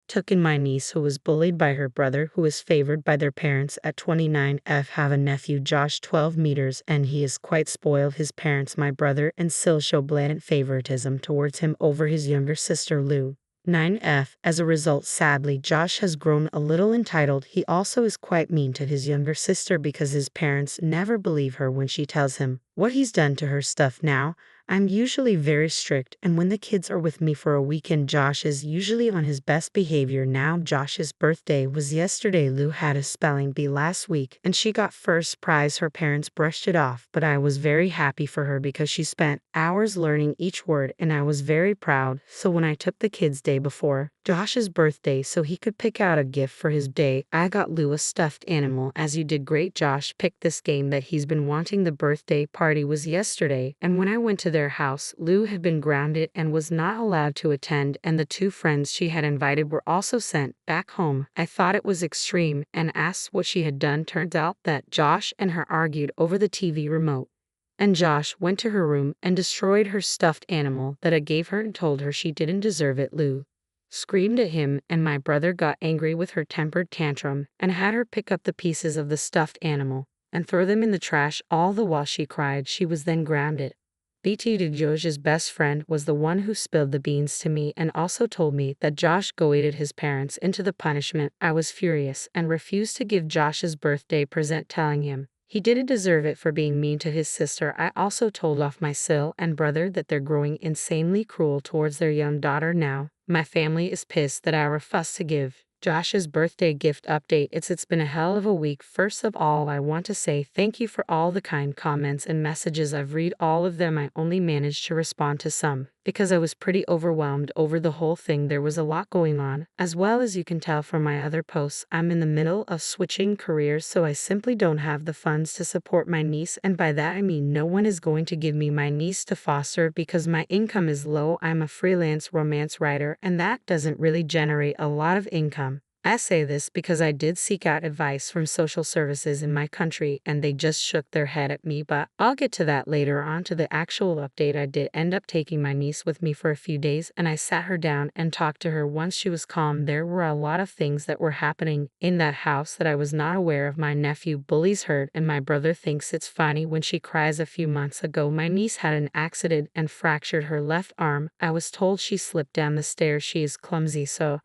took in my niece who was bullied by her brother who is favored by their parents at 29. Have a nephew Josh 12 meters and he is quite spoiled. His parents my brother and still show blatant favoritism towards him over his younger sister Lou. 9F. As a result, sadly, Josh has grown a little entitled. He also is quite mean to his younger sister because his parents never believe her when she tells him what he's done to her stuff now. I'm usually very strict, and when the kids are with me for a weekend, Josh is usually on his best behavior now. Josh's birthday was yesterday. Lou had a spelling bee last week, and she got first prize. Her parents brushed it off, but I was very happy for her because she spent hours learning each word, and I was very proud. So when I took the kids day before Josh's birthday so he could pick out a gift for his day, I got Lou a stuffed animal. As you did great, Josh picked this game that he's been wanting. The birthday party was yesterday, and when I went to their house, Lou had been grounded and was not allowed to attend, and the two friends she had invited were also sent back home. I thought it was extreme and asked what she had done. Turns out that Josh and her argued over the TV remote, and Josh went to her room and destroyed her stuffed animal that I gave her and told her she didn't deserve it. Lou screamed at him, and my brother got angry with her tempered tantrum and had her pick up the pieces of the stuffed animal and throw them in the trash, all the while she cried. She was then grounded. 𝐓𝐡𝐢𝐬's best friend was the one who spilled the beans to me and also told me that Josh goaded his parents into the punishment. I was furious and refused to give Josh's birthday present, telling him he didn't deserve it for being mean to his sister. I also told off my sil and brother that they're growing insanely cruel towards their young daughter now. My family is pissed that I refused to give Josh's birthday gift update. It's been a hell of a week. First of all, I want to say thank you for all the kind comments and messages. I've read all of them. I only managed to respond to some because I was pretty overwhelmed over the whole thing. There was a lot going on. As well as you can tell from my other posts, I'm in the middle of switching careers, so I simply don't have the funds to support my niece, and by that I mean no one is going to give me my niece to foster because my income is low. I'm a freelance romance writer, and that doesn't really generate a lot of income. I say this because I did seek out advice from social services in my country and they just shook their head at me, but I'll get to that later on. To the actual update, I did end up taking my niece with me for a few days and I sat her down and talked to her. Once she was calm, there were a lot of things that were happening in that house that I was not aware of. My nephew bullies her and my brother thinks it's funny when she cries. A few months ago, my niece had an accident and fractured her left arm. I was told she slipped down the stairs. She is clumsy, so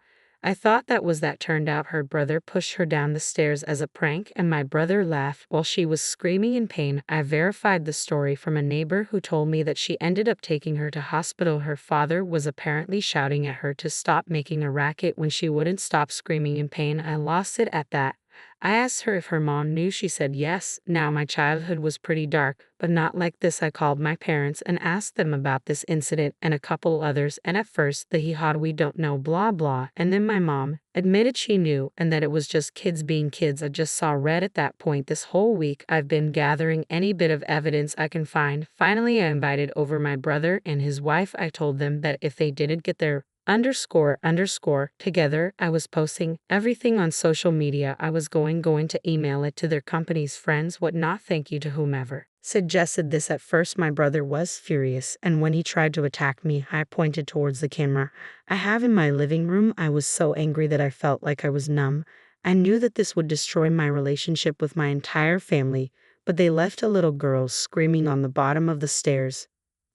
I thought that turned out her brother pushed her down the stairs as a prank and my brother laughed while she was screaming in pain. I verified the story from a neighbor who told me that she ended up taking her to hospital. Her father was apparently shouting at her to stop making a racket when she wouldn't stop screaming in pain. I lost it at that. I asked her if her mom knew. She said yes. Now, my childhood was pretty dark, but not like this. I called my parents and asked them about this incident and a couple others, and at first we don't know blah blah, and then my mom admitted she knew and that it was just kids being kids. I just saw red at that point. This whole week I've been gathering any bit of evidence I can find. Finally, I invited over my brother and his wife. I told them that if they didn't get their __ together, I was posting everything on social media. I was going to email it to their company's friends, whatnot. Thank you to whomever suggested this. At first my brother was furious, and when he tried to attack me, I pointed towards the camera I have in my living room. I was so angry that I felt like I was numb. I knew that this would destroy my relationship with my entire family, but they left a little girl screaming on the bottom of the stairs.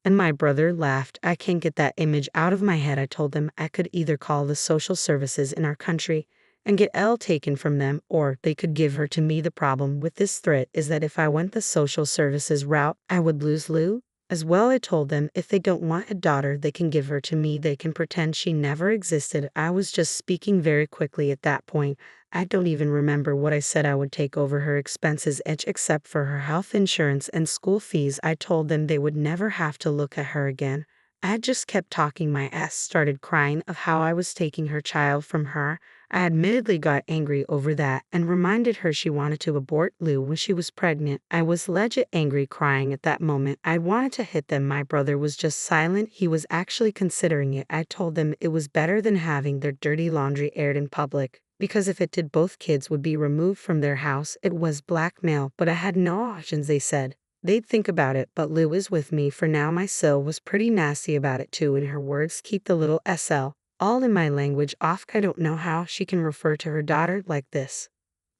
And my brother laughed. I can't get that image out of my head. I told them I could either call the social services in our country and get Elle taken from them, or they could give her to me. The problem with this threat is that if I went the social services route, I would lose Lou as well. I told them if they don't want a daughter, they can give her to me. They can pretend she never existed. I was just speaking very quickly at that point. I don't even remember what I said. I would take over her expenses except for her health insurance and school fees. I told them they would never have to look at her again. I just kept talking. My ass started crying of how I was taking her child from her. I admittedly got angry over that and reminded her she wanted to abort Lou when she was pregnant. I was legit angry, crying at that moment. I wanted to hit them. My brother was just silent. He was actually considering it. I told them it was better than having their dirty laundry aired in public, because if it did, both kids would be removed from their house. It was blackmail, but I had no options. They said they'd think about it, but Lou is with me for now. My sil was pretty nasty about it too. In her words, keep the little SL all in my language off. I don't know how she can refer to her daughter like this.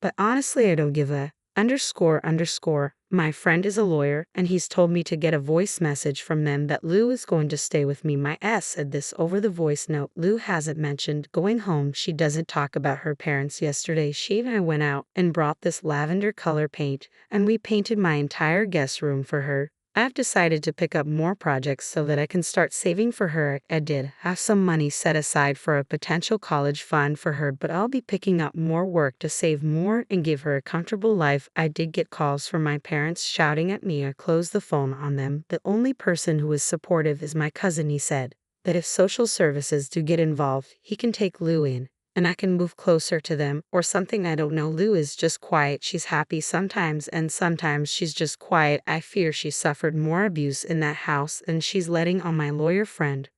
But honestly, I don't give a __. My friend is a lawyer, and he's told me to get a voice message from them that Lou is going to stay with me. My S said this over the voice note. Lou hasn't mentioned going home. She doesn't talk about her parents. Yesterday, she and I went out and brought this lavender color paint, and we painted my entire guest room for her. I've decided to pick up more projects so that I can start saving for her. I did have some money set aside for a potential college fund for her, but I'll be picking up more work to save more and give her a comfortable life. I did get calls from my parents shouting at me. I closed the phone on them. The only person who is supportive is my cousin. He said that if social services do get involved, he can take Lou in, and I can move closer to them or something. I don't know. Lou is just quiet. She's happy sometimes, and sometimes she's just quiet. I fear she suffered more abuse in that house, and she's letting on. My lawyer friend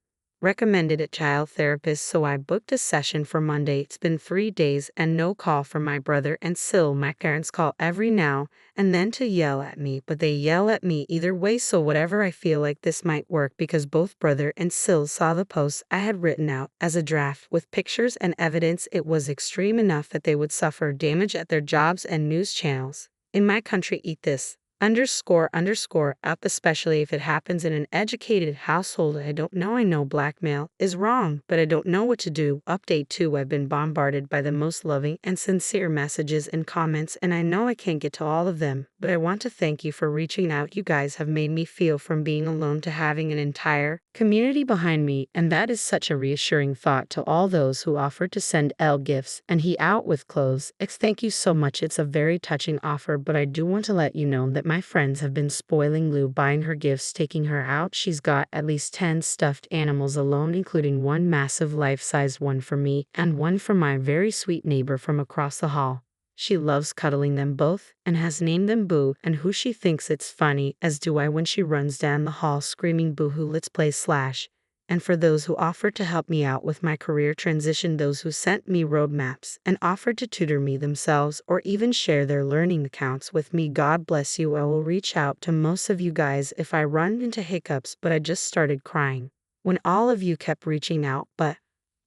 recommended a child therapist, so I booked a session for Monday. It's been 3 days and no call from my brother and Sil. My parents call every now and then to yell at me, but they yell at me either way, so whatever. I feel like this might work because both brother and Sil saw the post I had written out as a draft with pictures and evidence. It was extreme enough that they would suffer damage at their jobs and news channels. In my country, eat this __, up, especially if it happens in an educated household. I don't know. I know blackmail is wrong, but I don't know what to do. Update 2. I've been bombarded by the most loving and sincere messages and comments, and I know I can't get to all of them, but I want to thank you for reaching out. You guys have made me feel from being alone to having an entire community behind me, and that is such a reassuring thought. To all those who offered to send Elle gifts and he out with clothes, thank you so much. It's a very touching offer, but I do want to let you know that my friends have been spoiling Lou, buying her gifts, taking her out. She's got at least 10 stuffed animals alone, including one massive life-size one for me and one for my very sweet neighbor from across the hall. She loves cuddling them both and has named them Boo and Who. She thinks it's funny, as do I, when she runs down the hall screaming Boo-hoo. Let's play Slash. And for those who offered to help me out with my career transition, those who sent me roadmaps and offered to tutor me themselves or even share their learning accounts with me, God bless you. I will reach out to most of you guys if I run into hiccups, but I just started crying when all of you kept reaching out. But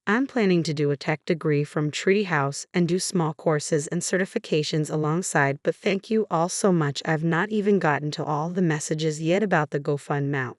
I'm planning to do a tech degree from Treehouse and do small courses and certifications alongside, but thank you all so much. I've not even gotten to all the messages yet about the GoFundMe.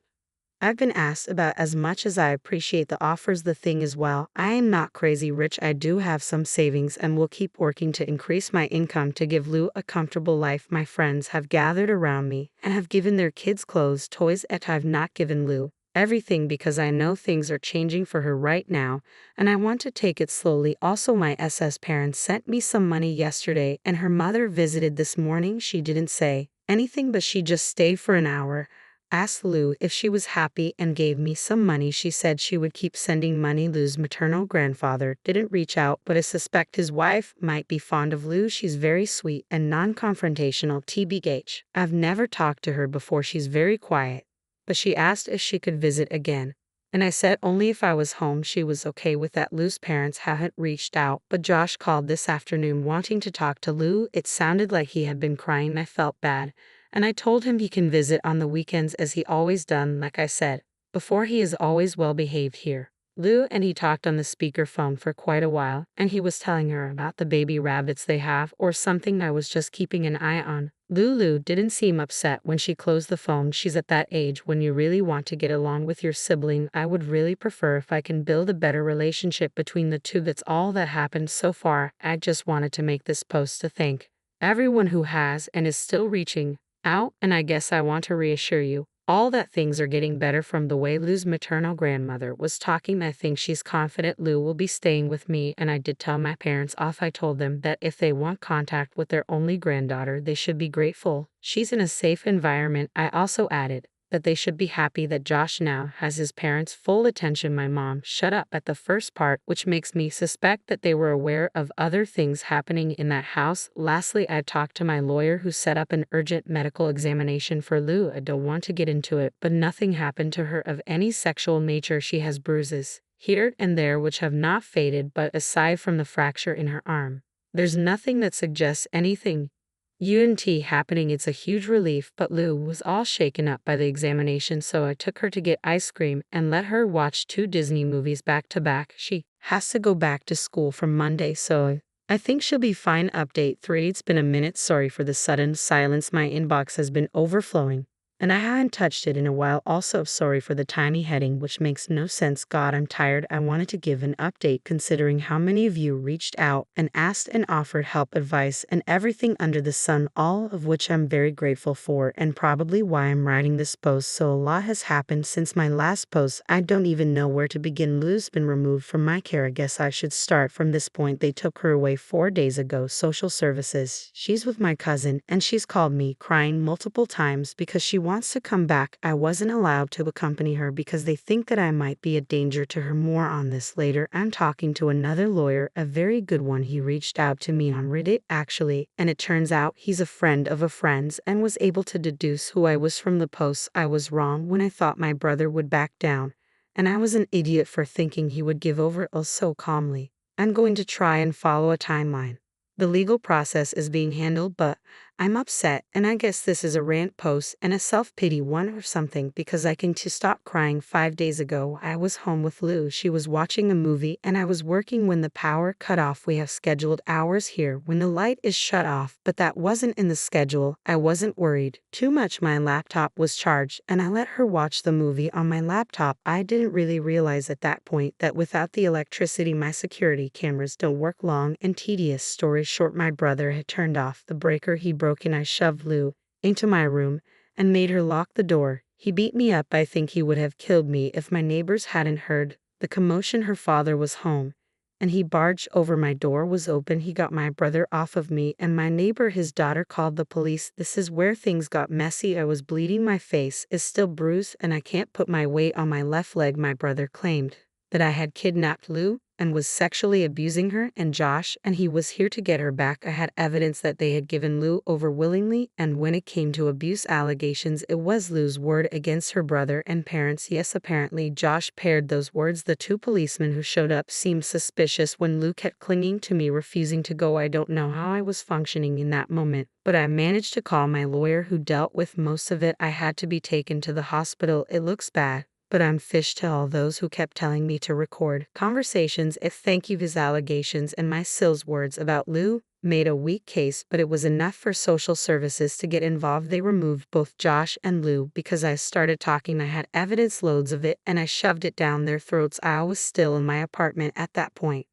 I've been asked about. As much as I appreciate the offers, the thing is, well, I am not crazy rich. I do have some savings and will keep working to increase my income to give Lou a comfortable life. My friends have gathered around me and have given their kids clothes, toys, and I've not given Lou everything because I know things are changing for her right now, and I want to take it slowly. Also, my SS parents sent me some money yesterday, and her mother visited this morning. She didn't say anything, but she just stayed for an hour. Asked Lou if she was happy and gave me some money. She said she would keep sending money. Lou's maternal grandfather didn't reach out, but I suspect his wife might be fond of Lou. She's very sweet and non-confrontational. TBH. I've never talked to her before. She's very quiet, but she asked if she could visit again, and I said only if I was home. She was okay with that. Lou's parents haven't reached out, but Josh called this afternoon wanting to talk to Lou. It sounded like he had been crying. I felt bad, and I told him he can visit on the weekends as he always done. Like I said before, he is always well behaved here. Lou and he talked on the speakerphone for quite a while, and he was telling her about the baby rabbits they have or something I was just keeping an eye on. Lulu didn't seem upset when she closed the phone. She's at that age when you really want to get along with your sibling. I would really prefer if I can build a better relationship between the two. That's all that happened so far. I just wanted to make this post to thank everyone who has and is still reaching out, and I guess I want to reassure you all that things are getting better. From the way Lou's maternal grandmother was talking, I think she's confident Lou will be staying with me, and I did tell my parents off. I told them that if they want contact with their only granddaughter, they should be grateful she's in a safe environment. I also added that they should be happy that Josh now has his parents' full attention. My mom shut up at the first part, which makes me suspect that they were aware of other things happening in that house. Lastly, I talked to my lawyer who set up an urgent medical examination for Lou. I don't want to get into it, but nothing happened to her of any sexual nature. She has bruises here and there which have not faded, but aside from the fracture in her arm, there's nothing that suggests anything UNT happening. It's a huge relief, but Lou was all shaken up by the examination, so I took her to get ice cream and let her watch 2 Disney movies back to back. She has to go back to school from Monday, so I think she'll be fine. Update 3. It's been a minute. Sorry for the sudden silence. My inbox has been overflowing, and I haven't touched it in a while. Also, sorry for the tiny heading, which makes no sense. God, I'm tired. I wanted to give an update considering how many of you reached out and asked and offered help, advice, and everything under the sun, all of which I'm very grateful for, and probably why I'm writing this post. So a lot has happened since my last post. I don't even know where to begin. Lou's been removed from my care. I guess I should start from this point. They took her away 4 days ago. Social services. She's with my cousin, and she's called me crying multiple times because she wants to come back. I wasn't allowed to accompany her because they think that I might be a danger to her. More on this later. I'm talking to another lawyer, a very good one. He reached out to me on Reddit actually, and it turns out he's a friend of a friend's and was able to deduce who I was from the posts. I was wrong when I thought my brother would back down, and I was an idiot for thinking he would give over so calmly. I'm going to try and follow a timeline. The legal process is being handled, but I'm upset, and I guess this is a rant post and a self-pity one or something because I can stop crying. 5 days ago, I was home with Lou. She was watching a movie, and I was working when the power cut off. We have scheduled hours here when the light is shut off, but that wasn't in the schedule. I wasn't worried too much. My laptop was charged, and I let her watch the movie on my laptop. I didn't really realize at that point that without the electricity, my security cameras don't work. Long and tedious story short, my brother had turned off the breaker. He broke in. I shoved Lou into my room and made her lock the door. He beat me up. I think he would have killed me if my neighbors hadn't heard the commotion. Her father was home, and he barged over. My door was open. He got my brother off of me and my neighbor. His daughter called the police. This is where things got messy. I was bleeding. My face is still bruised, and I can't put my weight on my left leg. My brother claimed that I had kidnapped Lou and was sexually abusing her and Josh, and he was here to get her back. I had evidence that they had given Lou over willingly, and when it came to abuse allegations, it was Lou's word against her brother and parents. Yes, apparently Josh paired those words. The 2 policemen who showed up seemed suspicious when Lou kept clinging to me, refusing to go. I don't know how I was functioning in that moment, but I managed to call my lawyer who dealt with most of it. I had to be taken to the hospital. It looks bad, but I'm fish to all those who kept telling me to record conversations. Thank you. His allegations and my Sil's words about Lou made a weak case, but it was enough for social services to get involved. They removed both Josh and Lou because I started talking. I had evidence, loads of it, and I shoved it down their throats. I was still in my apartment at that point.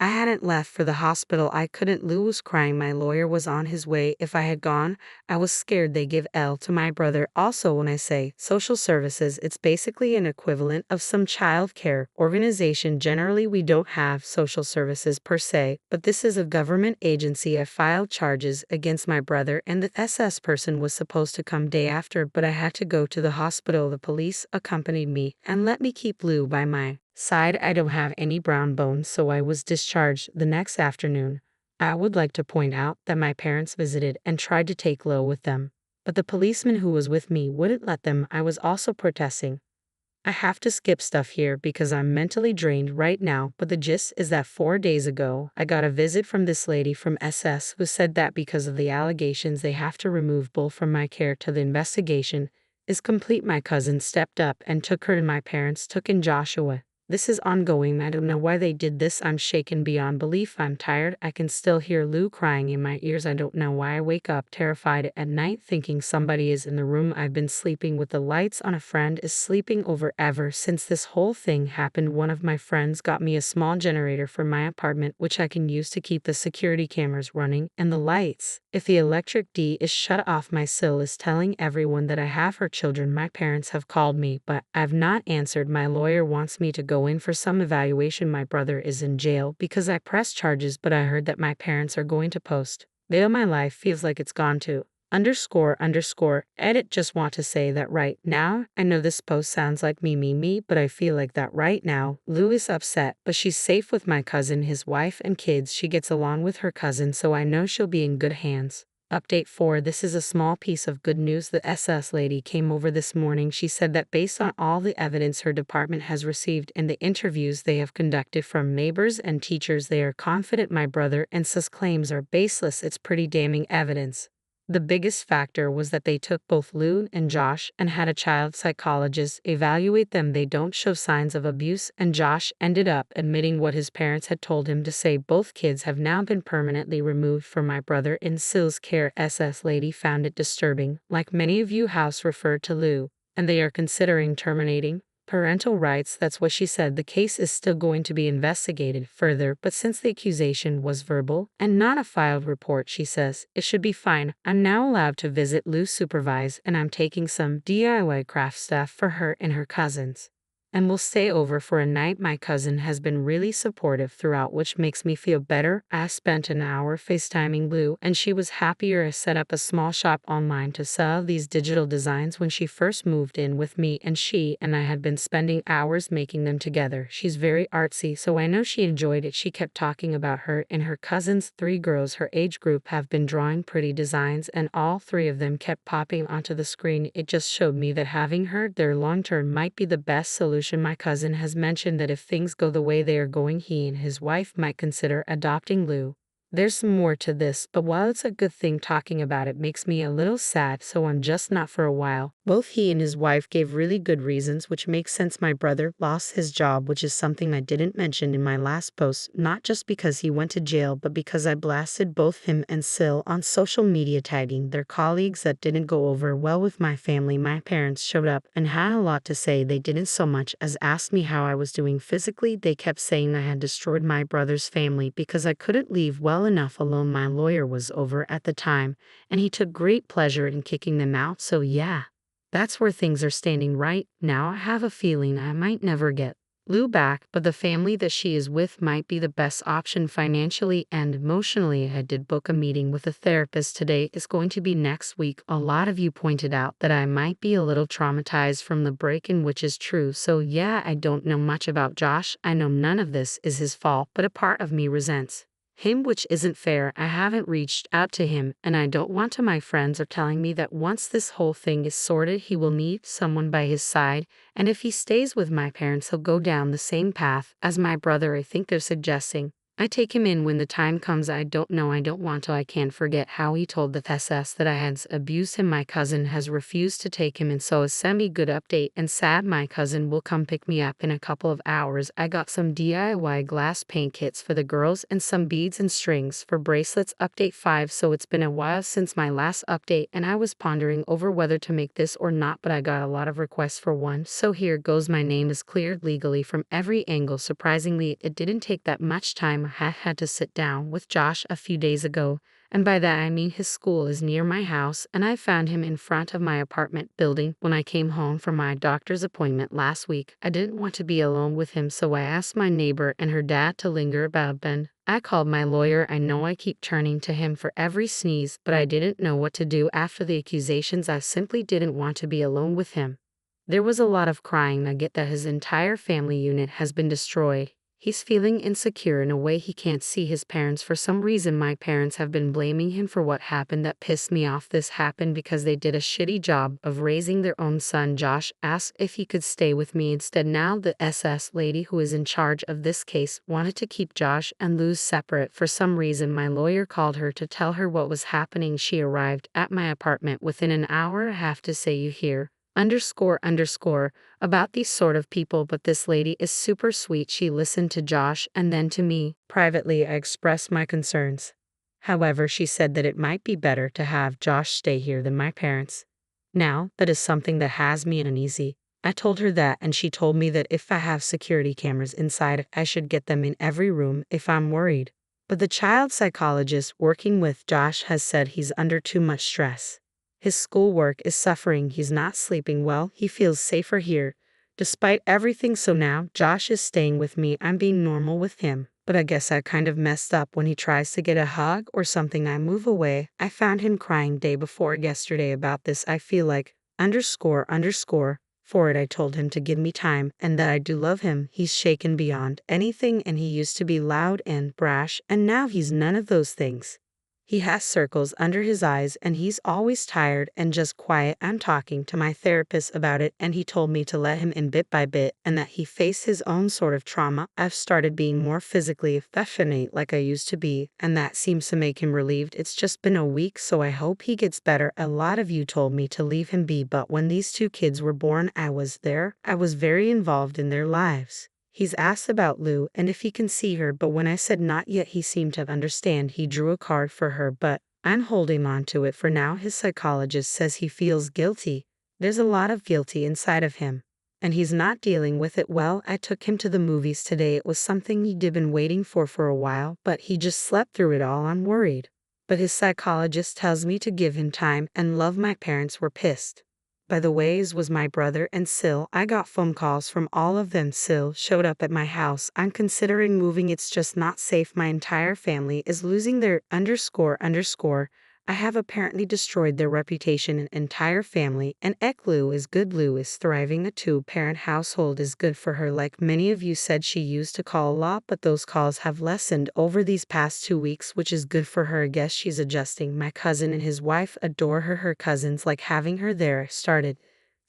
I hadn't left for the hospital. I couldn't. Lou was crying. My lawyer was on his way. If I had gone, I was scared they give L to my brother. Also, when I say social services, it's basically an equivalent of some child care organization. Generally, we don't have social services per se, but this is a government agency. I filed charges against my brother, and the SS person was supposed to come day after, but I had to go to the hospital. The police accompanied me and let me keep Lou by my side. I don't have any brown bones, so I was discharged the next afternoon. I would like to point out that my parents visited and tried to take Lo with them, but the policeman who was with me wouldn't let them. I was also protesting. I have to skip stuff here because I'm mentally drained right now, but the gist is that 4 days ago, I got a visit from this lady from SS who said that because of the allegations, they have to remove Bull from my care till the investigation is complete. My cousin stepped up and took her, and my parents took in Joshua. This is ongoing. I don't know why they did this. I'm shaken beyond belief. I'm tired. I can still hear Lou crying in my ears. I don't know why I wake up terrified at night thinking somebody is in the room. I've been sleeping with the lights on. A friend is sleeping over. Ever since this whole thing happened, one of my friends got me a small generator for my apartment, which I can use to keep the security cameras running and the lights. If the electric D is shut off, my Sil is telling everyone that I have her children. My parents have called me, but I've not answered. My lawyer wants me to go in for some evaluation. My brother is in jail because I pressed charges, but I heard that my parents are going to post bail. My life feels like it's gone to __edit. Just want to say that right now, I know this post sounds like me, but I feel like that right now. Lou is upset, but she's safe with my cousin, his wife and kids. She gets along with her cousin, so I know she'll be in good hands. Update 4. This is a small piece of good news. The SS lady came over this morning. She said that based on all the evidence her department has received and the interviews they have conducted from neighbors and teachers, they are confident my brother and sis claims are baseless. It's pretty damning evidence. The biggest factor was that they took both Lou and Josh and had a child psychologist evaluate them. They don't show signs of abuse, and Josh ended up admitting what his parents had told him to say. Both kids have now been permanently removed from my brother in Sill's care. SS lady found it disturbing, like many of you house referred to Lou, and they are considering terminating parental rights. That's what she said. The case is still going to be investigated further, but since the accusation was verbal and not a filed report, she says, it should be fine. I'm now allowed to visit Lou supervise, and I'm taking some DIY craft stuff for her and her cousins. And we'll stay over for a night. My cousin has been really supportive throughout, which makes me feel better. I spent an hour FaceTiming Lou, and she was happier. I set up a small shop online to sell these digital designs when she first moved in with me, and she and I had been spending hours making them together. She's very artsy, so I know she enjoyed it. She kept talking about her and her cousins. 3 girls her age group have been drawing pretty designs, and all 3 of them kept popping onto the screen. It just showed me that having her there long term might be the best solution. My cousin has mentioned that if things go the way they are going, he and his wife might consider adopting Lou. There's some more to this, but while it's a good thing, talking about it makes me a little sad, so I'm just not for a while. Both he and his wife gave really good reasons, which makes sense. My brother lost his job, which is something I didn't mention in my last post, not just because he went to jail, but because I blasted both him and Sill on social media, tagging their colleagues. That didn't go over well with my family. My parents showed up and had a lot to say. They didn't so much as ask me how I was doing physically. They kept saying I had destroyed my brother's family because I couldn't leave well enough alone. My lawyer was over at the time, and he took great pleasure in kicking them out. So yeah, that's where things are standing right now. I have a feeling I might never get Lou back, but the family that she is with might be the best option financially and emotionally. I did book a meeting with a therapist today. It's going to be next week. A lot of you pointed out that I might be a little traumatized from the break-in, which is true. So yeah, I don't know much about Josh. I know none of this is his fault, but a part of me resents him, which isn't fair. I haven't reached out to him, and I don't want to. My friends are telling me that once this whole thing is sorted, he will need someone by his side, and if he stays with my parents, he'll go down the same path as my brother. I think they're suggesting I take him in when the time comes. I don't know. I don't want to. I can't forget how he told the SS that I had abused him. My cousin has refused to take him in, so a semi-good update and sad. My cousin will come pick me up in a couple of hours. I got some DIY glass paint kits for the girls and some beads and strings for bracelets. Update 5. So it's been a while since my last update, and I was pondering over whether to make this or not, but I got a lot of requests for one, so here goes. My name is cleared legally from every angle. Surprisingly, it didn't take that much time. I had to sit down with Josh a few days ago, and by that I mean his school is near my house, and I found him in front of my apartment building when I came home from my doctor's appointment last week. I didn't want to be alone with him, so I asked my neighbor and her dad to linger about. Then I called my lawyer. I know I keep turning to him for every sneeze, but I didn't know what to do after the accusations. I simply didn't want to be alone with him. There was a lot of crying. I get that his entire family unit has been destroyed. He's feeling insecure in a way. He can't see his parents for some reason. My parents have been blaming him for what happened. That pissed me off. This happened because they did a shitty job of raising their own son. Josh asked if he could stay with me instead. Now the SS lady who is in charge of this case wanted to keep Josh and Lou separate for some reason. My lawyer called her to tell her what was happening. She arrived at my apartment within an hour. I have to say, you hear about these sort of people, but this lady is super sweet. She listened to Josh and then to me. Privately, I expressed my concerns. However, she said that it might be better to have Josh stay here than my parents. Now, that is something that has me uneasy. I told her that, and she told me that if I have security cameras inside, I should get them in every room if I'm worried. But the child psychologist working with Josh has said he's under too much stress. His schoolwork is suffering. He's not sleeping well. He feels safer here, despite everything. So now Josh is staying with me. I'm being normal with him, but I guess I kind of messed up. When he tries to get a hug or something, I move away. I found him crying day before yesterday about this. I feel like for it. I told him to give me time and that I do love him. He's shaken beyond anything, and he used to be loud and brash, and now he's none of those things. He has circles under his eyes and he's always tired and just quiet. I'm talking to my therapist about it and he told me to let him in bit by bit and that he faced his own sort of trauma. I've started being more physically affectionate like I used to be, and that seems to make him relieved. It's just been a week, so I hope he gets better. A lot of you told me to leave him be, but when these two kids were born, I was there. I was very involved in their lives. He's asked about Lou and if he can see her, but when I said not yet, he seemed to understand. He drew a card for her, but I'm holding on to it for now. His psychologist says he feels guilty. There's a lot of guilty inside of him, and he's not dealing with it well. I took him to the movies today. It was something he'd been waiting for a while, but he just slept through it all. I'm worried. But his psychologist tells me to give him time and love. My parents were pissed. By the way, as was my brother and Sil. I got phone calls from all of them. Sil showed up at my house. I'm considering moving. It's just not safe. My entire family is losing their __. I have apparently destroyed their reputation. An entire family. And Lou is good. Lou is thriving. A two-parent household is good for her. Like many of you said, she used to call a lot, but those calls have lessened over these past 2 weeks, which is good for her. I guess she's adjusting. My cousin and his wife adore her. Her cousins like having her there. Started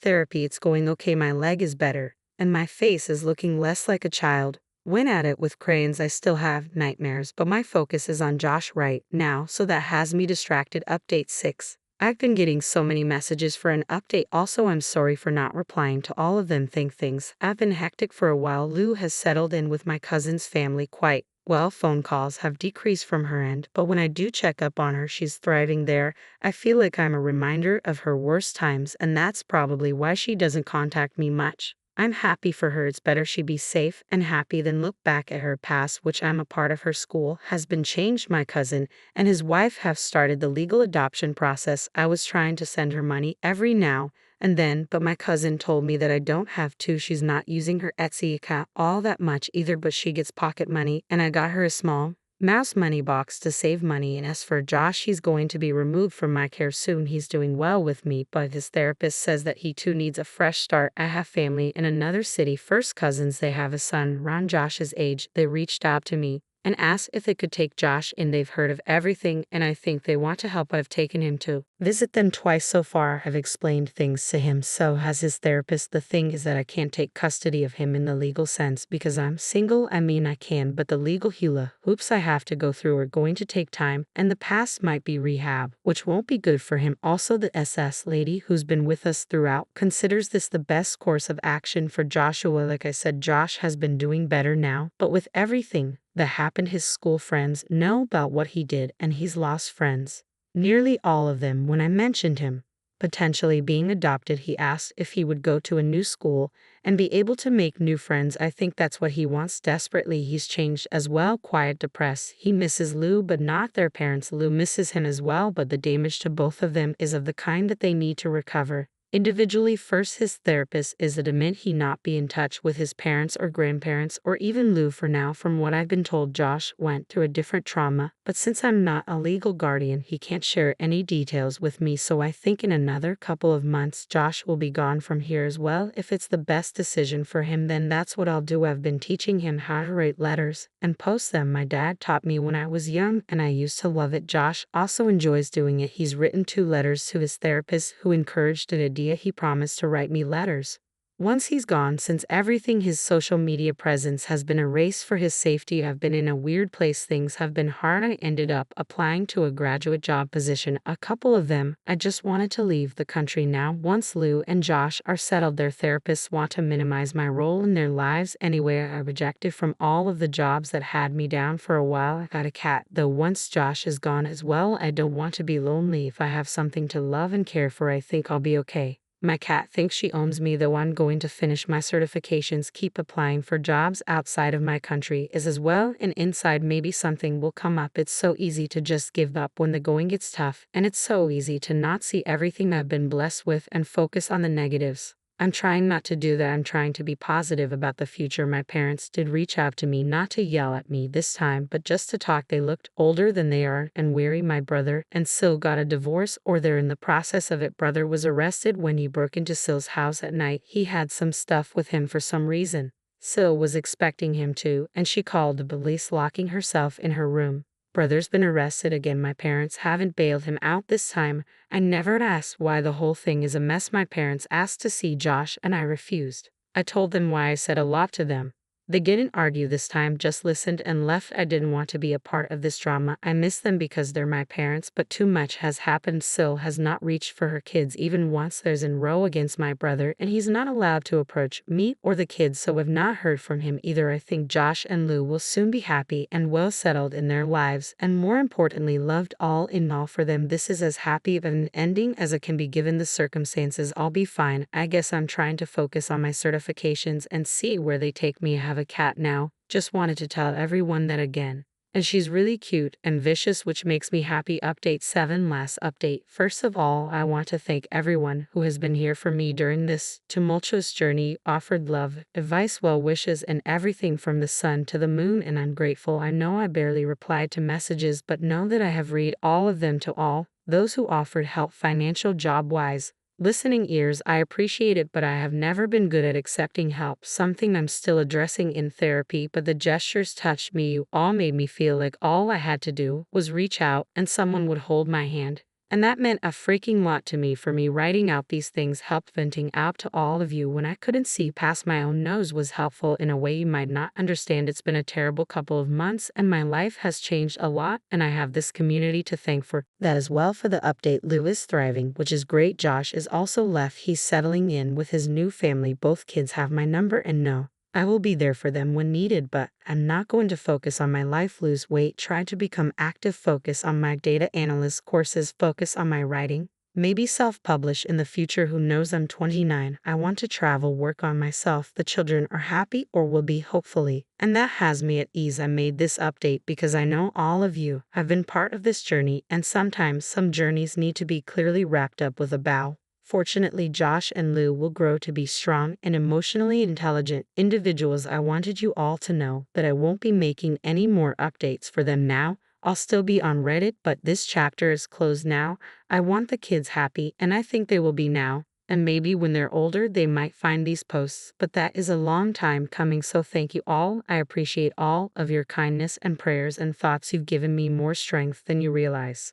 therapy. It's going okay. My leg is better, and my face is looking less like a child. Went at it with crayons. I still have nightmares, but my focus is on Josh right now, so that has me distracted. Update 6. I've been getting so many messages for an update. Also, I'm sorry for not replying to all of them. Things have been hectic for a while. Lou has settled in with my cousin's family quite well. Phone calls have decreased from her end, but when I do check up on her, she's thriving there. I feel like I'm a reminder of her worst times, and that's probably why she doesn't contact me much. I'm happy for her. It's better she be safe and happy than look back at her past, which I'm a part of. Her school has been changed. My cousin and his wife have started the legal adoption process. I was trying to send her money every now and then, but my cousin told me that I don't have to. She's not using her Etsy account all that much either, but she gets pocket money, and I got her a small mouse money box to save money. And as for Josh, he's going to be removed from my care soon. He's doing well with me, but his therapist says that he too needs a fresh start. I have family in another city. First cousins, they have a son around Josh's age. They reached out to me and asked if they could take Josh in. They've heard of everything, and I think they want to help. I've taken him to visit them twice so far. I've explained things to him, so has his therapist. The thing is that I can't take custody of him in the legal sense because I'm single. I mean, I can, but the legal hoops I have to go through are going to take time, and the past might be rehab, which won't be good for him. Also, the SS lady who's been with us throughout considers this the best course of action for Joshua. Like I said, Josh has been doing better now, but with everything that happened, his school friends know about what he did, and he's lost friends. Nearly all of them. When I mentioned him potentially being adopted, he asked if he would go to a new school and be able to make new friends. I think that's what he wants desperately. He's changed as well, quiet, depressed. He misses Lou, but not their parents. Lou misses him as well, but the damage to both of them is of the kind that they need to recover individually. First, his therapist is adamant he not be in touch with his parents or grandparents or even Lou for now. From what I've been told, Josh went through a different trauma, but since I'm not a legal guardian, he can't share any details with me, so I think in another couple of months Josh will be gone from here as well. If it's the best decision for him, then that's what I'll do. I've been teaching him how to write letters and post them. My dad taught me when I was young, and I used to love it. Josh also enjoys doing it. He's written 2 letters to his therapist, who encouraged it. He promised to write me letters once he's gone, since everything his social media presence has been erased for his safety. I've been in a weird place. Things have been hard. I ended up applying to a graduate job position, a couple of them. I just wanted to leave the country now. Once Lou and Josh are settled, their therapists want to minimize my role in their lives anyway. I rejected from all of the jobs that had me down for a while. I got a cat, though once Josh is gone as well, I don't want to be lonely. If I have something to love and care for, I think I'll be okay. My cat thinks she owns me, though I'm going to finish my certifications, keep applying for jobs outside of my country as well, and inside maybe something will come up. It's so easy to just give up when the going gets tough, and it's so easy to not see everything I've been blessed with and focus on the negatives. I'm trying not to do that. I'm trying to be positive about the future. My parents did reach out to me, not to yell at me this time, but just to talk. They looked older than they are and weary. My brother and Sil got a divorce, or they're in the process of it. Brother was arrested when he broke into Sil's house at night. He had some stuff with him for some reason. Sil was expecting him to, and she called the police, locking herself in her room. Brother's been arrested again. My parents haven't bailed him out this time. I never asked why. The whole thing is a mess. My parents asked to see Josh and I refused. I told them why. I said a lot to them. They didn't argue this time, just listened and left. I didn't want to be a part of this drama. I miss them because they're my parents, but too much has happened. Sil has not reached for her kids even once. There's in row against my brother, and he's not allowed to approach me or the kids, so I've not heard from him either. I think Josh and Lou will soon be happy and well settled in their lives, and more importantly, loved. All in all, for them, this is as happy of an ending as it can be given the circumstances. I'll be fine. I guess I'm trying to focus on my certifications and see where they take me. I have a cat now. Just wanted to tell everyone that again. And she's really cute and vicious, which makes me happy. Update 7. Last update. First of all, I want to thank everyone who has been here for me during this tumultuous journey, offered love, advice, well wishes, and everything from the sun to the moon, and I'm grateful. I know I barely replied to messages, but know that I have read all of them. To all those who offered help, financial, job-wise, listening ears, I appreciate it, but I have never been good at accepting help, something I'm still addressing in therapy, but the gestures touched me. You all made me feel like all I had to do was reach out and someone would hold my hand. And that meant a freaking lot to me. For me, writing out these things helped. Venting out to all of you when I couldn't see past my own nose was helpful in a way you might not understand. It's been a terrible couple of months and my life has changed a lot, and I have this community to thank for that as well. For the update, Lou is thriving, which is great. Josh is also left. He's settling in with his new family. Both kids have my number and know I will be there for them when needed, but I'm not going to focus on my life, lose weight, try to become active, focus on my data analyst courses, focus on my writing, maybe self-publish in the future. Who knows? I'm 29. I want to travel, work on myself. The children are happy, or will be, hopefully, and that has me at ease. I made this update because I know all of you have been part of this journey, and sometimes some journeys need to be clearly wrapped up with a bow. Fortunately, Josh and Lou will grow to be strong and emotionally intelligent individuals. I wanted you all to know that I won't be making any more updates for them now. I'll still be on Reddit, but this chapter is closed now. I want the kids happy, and I think they will be now. And maybe when they're older, they might find these posts, but that is a long time coming. So thank you all. I appreciate all of your kindness and prayers and thoughts. You've given me more strength than you realize.